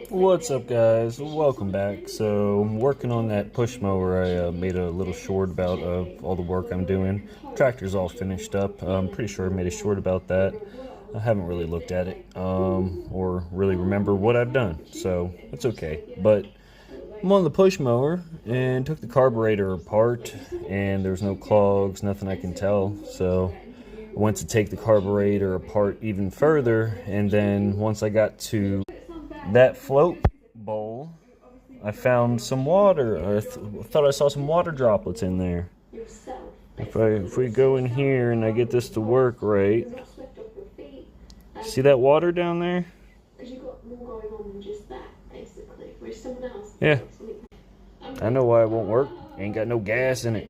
What's up, guys? Welcome back. So I'm working on that push mower. I made a little short about all the work I'm doing. Tractor's all finished up. I'm pretty sure I made a short about that. I haven't really looked at it or really remember what I've done, so it's okay. But I'm on the push mower and took the carburetor apart, and there's no clogs, nothing I can tell. So I went to take the carburetor apart even further, and then once I got to that float bowl, I found some water. I thought I saw some water droplets in there. If we go in here and I get this to work right, see that water down there? Yeah. I know why it won't work. Ain't got no gas in it.